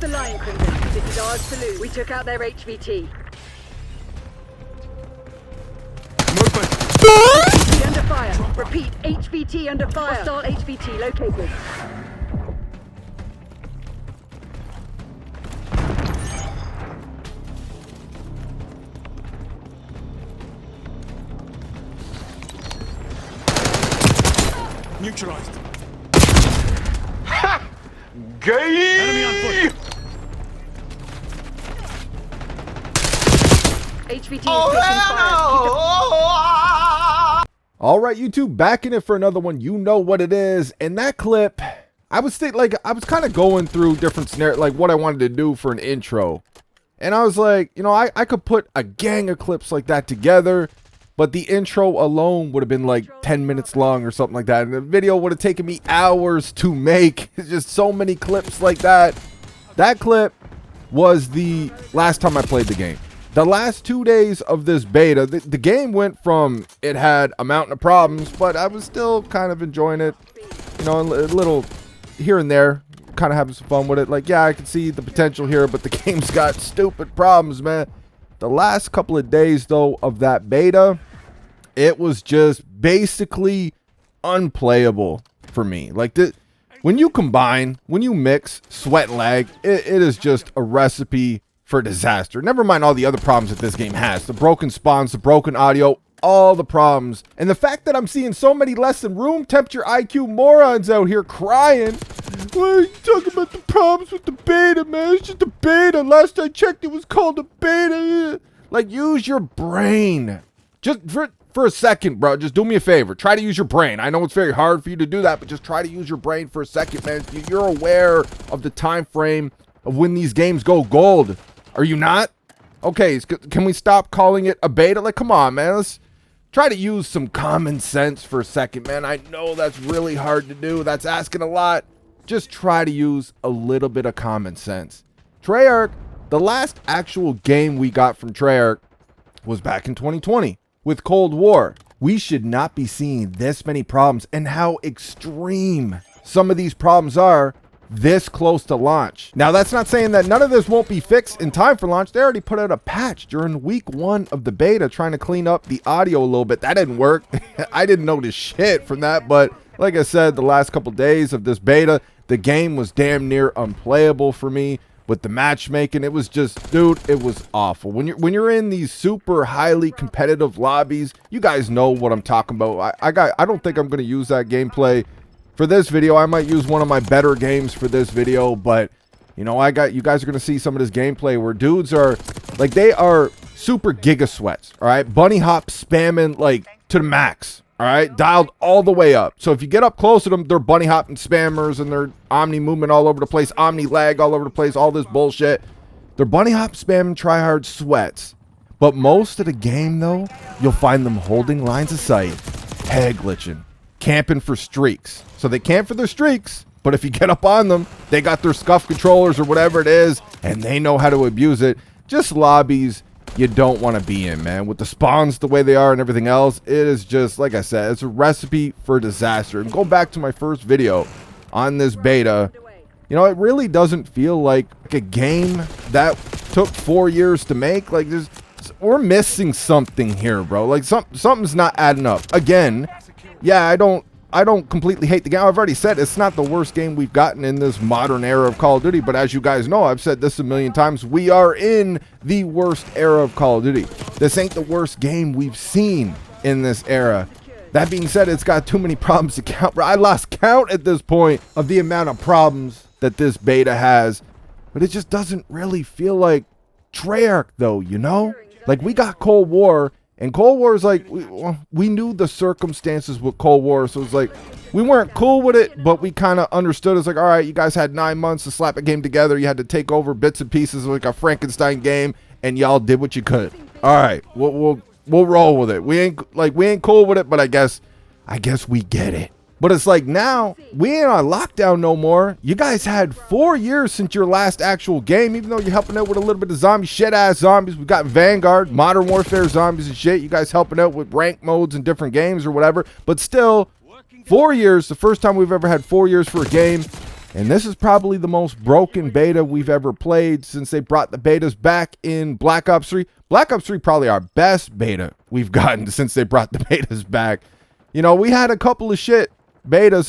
The line, Crimson. This is ours to lose. We took out their HVT. HVT under fire. Repeat, HVT under fire. Hostile HVT located. Neutralized. Ha! Gay! Enemy on foot. HVT is taking fire. All right, YouTube, back in it for another one. You know what it is. And that clip, I was kind of going through different scenarios, like what I wanted to do for an intro. And I was like, you know, I could put a gang of clips like that together, but the intro alone would have been like 10 minutes long or something like that. And the video would have taken me hours to make. It's just so many clips like that. That clip was the last time I played the game. The last 2 days of this beta, the game went from it had a mountain of problems, but I was still kind of enjoying it. You know, a little here and there, kind of having some fun with it. Like, yeah, I can see the potential here, but the game's got stupid problems, man. The last couple of days, though, of that beta, it was just basically unplayable for me. Like, when you combine, when you mix sweat and lag, it is just a recipe for disaster. Never mind all the other problems that this game has. The broken spawns, the broken audio, all the problems. And the fact that I'm seeing so many less than room temperature IQ morons out here crying. Why are you talking about the problems with the beta, man? It's just a beta. Last I checked, it was called a beta. Like, use your brain. Just for a second, bro. Just do me a favor. Try to use your brain. I know it's very hard for you to do that, but just try to use your brain for a second, man. You're aware of the time frame of when these games go gold. Are you not? Okay, can we stop calling it a beta? Like, come on, man. Let's try to use some common sense for a second, man. I know that's really hard to do. That's asking a lot. Just try to use a little bit of common sense. Treyarch, the last actual game we got from Treyarch was back in 2020 with Cold War. We should not be seeing this many problems and how extreme some of these problems are this close to launch. Now, that's not saying that none of this won't be fixed in time for launch. They already put out a patch during week 1 of the beta trying to clean up the audio a little bit. That didn't work. I didn't notice shit from that, but like I said, the last couple days of this beta, the game was damn near unplayable for me with the matchmaking. It was just, dude, it was awful. When you're in these super highly competitive lobbies, you guys know what I'm talking about. I don't think I'm going to use that gameplay for this video. I might use one of my better games for this video, but you know, you guys are going to see some of this gameplay where dudes are like, they are super giga sweats. All right. Bunny hop spamming like to the max. All right. Dialed all the way up. So if you get up close to them, they're bunny hopping spammers and they're omni movement all over the place, omni lag all over the place, all this bullshit. They're bunny hop spamming tryhard sweats. But most of the game though, you'll find them holding lines of sight, head glitching, camping for streaks. So they camp for their streaks, but if you get up on them, they got their scuff controllers or whatever it is, and they know how to abuse it. Just lobbies you don't want to be in, man. With the spawns the way they are and everything else, it is just, like I said, it's a recipe for disaster. And going back to my first video on this beta, you know, it really doesn't feel like a game that took 4 years to make. Like, we're missing something here, bro. Like, something's not adding up. Again, yeah, I don't completely hate the game. I've already said it's not the worst game we've gotten in this modern era of Call of Duty, but as you guys know, I've said this a million times, we are in the worst era of Call of Duty. This ain't the worst game we've seen in this era. That being said, it's got too many problems to count. I lost count at this point of the amount of problems that this beta has, but it just doesn't really feel like Treyarch though, you know? Like, we got Cold War, and Cold War is like, we knew the circumstances with Cold War, so it's like, we weren't cool with it, but we kind of understood. It's like, all right, you guys had 9 months to slap a game together. You had to take over bits and pieces of like a Frankenstein game, and y'all did what you could. All right, we'll roll with it. We ain't cool with it, but I guess we get it. But it's like, now we ain't on lockdown no more. You guys had 4 years since your last actual game, even though you're helping out with a little bit of zombie shit ass zombies. We got Vanguard, Modern Warfare zombies and shit. You guys helping out with rank modes and different games or whatever. But still, 4 years, the first time we've ever had 4 years for a game. And this is probably the most broken beta we've ever played since they brought the betas back in Black Ops 3. Black Ops 3 probably our best beta we've gotten since they brought the betas back. You know, we had a couple of shit betas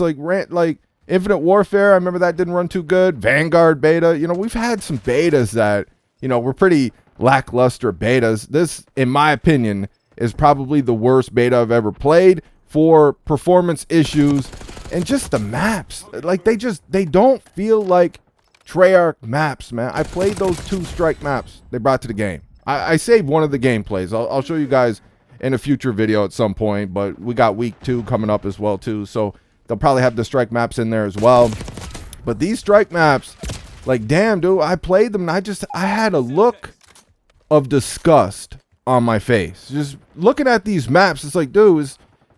like Infinite Warfare. I remember that didn't run too good. Vanguard beta. You know, we've had some betas that, you know, were pretty lackluster betas. This, in my opinion, is probably the worst beta I've ever played for performance issues and just the maps. Like, they don't feel like Treyarch maps, man. I played those 2 strike maps they brought to the game. I saved one of the gameplays. I'll show you guys in a future video at some point, but we got week 2 coming up as well too, so they'll probably have the strike maps in there as well. But these strike maps, like, damn, dude, I played them and I had a look of disgust on my face just looking at these maps. It's like, dude,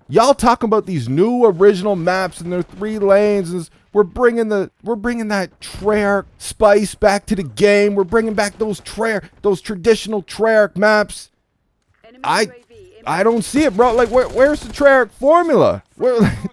y'all talking about these new original maps and their 3 lanes, and we're bringing that Treyarch spice back to the game. We're bringing back those traditional Treyarch maps. I don't see it, bro. Like, where's the Treyarch formula?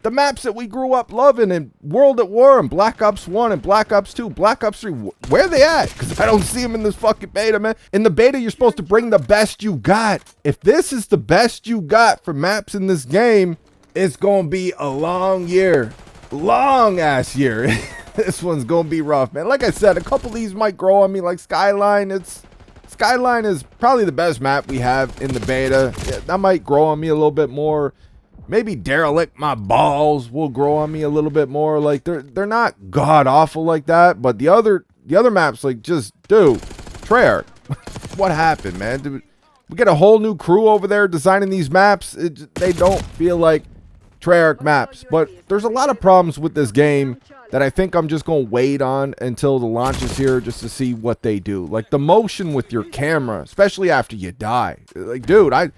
The maps that we grew up loving in World at War and Black Ops 1 and Black Ops 2, Black Ops 3, where are they at? Because I don't see them in this fucking beta, man. In the beta, you're supposed to bring the best you got. If this is the best you got for maps in this game, it's going to be a long year. Long-ass year. This one's going to be rough, man. Like I said, a couple of these might grow on me, like Skyline. Skyline is probably the best map we have in the beta. Yeah, that might grow on me a little bit more. Maybe Derelict My Balls will grow on me a little bit more. Like, they're not god awful like that, but the other maps, like, just, dude, Treyarch, what happened, man? Dude, we get a whole new crew over there designing these maps. They don't feel like Treyarch maps, but there's a lot of problems with this game that I think I'm just going to wait on until the launch is here just to see what they do. Like, the motion with your camera, especially after you die. Like, dude, I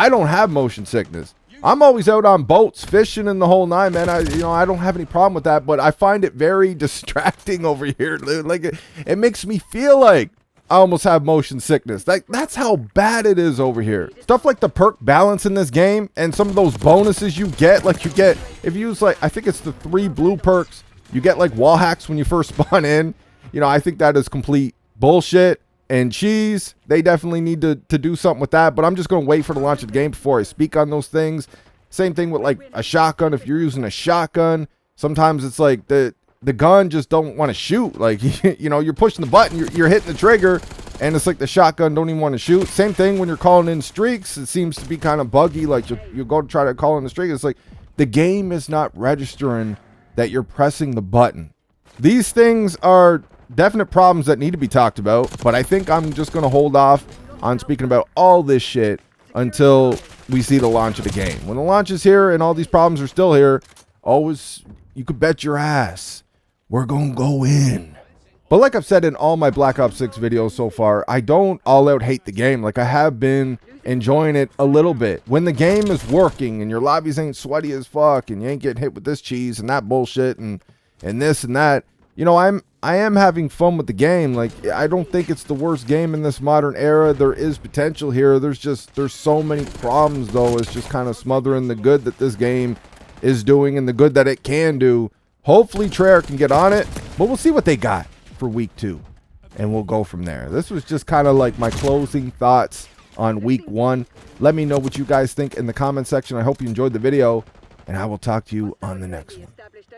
don't have motion sickness. I'm always out on boats, fishing in the whole 9, man. I don't have any problem with that, but I find it very distracting over here, dude. Like, it makes me feel like I almost have motion sickness. Like, that's how bad it is over here. Stuff like the perk balance in this game and some of those bonuses you get, like, if you use, like, I think it's the 3 blue perks, you get, like, wall hacks when you first spawn in. You know, I think that is complete bullshit and cheese. They definitely need to do something with that, but I'm just going to wait for the launch of the game before I speak on those things. Same thing with, like, a shotgun. If you're using a shotgun, sometimes it's like the gun just don't want to shoot. Like, you know, you're pushing the button, you're hitting the trigger, and it's like the shotgun don't even want to shoot. Same thing when you're calling in streaks. It seems to be kind of buggy. Like, you go to try to call in the streak, it's like the game is not registering that you're pressing the button. These things are definite problems that need to be talked about, but I think I'm just going to hold off on speaking about all this shit until we see the launch of the game. When the launch is here and all these problems are still here, always, you could bet your ass we're going to go in. But like I've said in all my Black Ops 6 videos so far, I don't all out hate the game. Like, I have been enjoying it a little bit. When the game is working and your lobbies ain't sweaty as fuck and you ain't getting hit with this cheese and that bullshit and this and that, you know, I am having fun with the game. Like, I don't think it's the worst game in this modern era. There is potential here. There's so many problems, though. It's just kind of smothering the good that this game is doing and the good that it can do. Hopefully Treyarch can get on it, but we'll see what they got for week 2 and we'll go from there. This was just kind of like my closing thoughts on week 1. Let me know what you guys think in the comment section. I hope you enjoyed the video, and I will talk to you on the next one.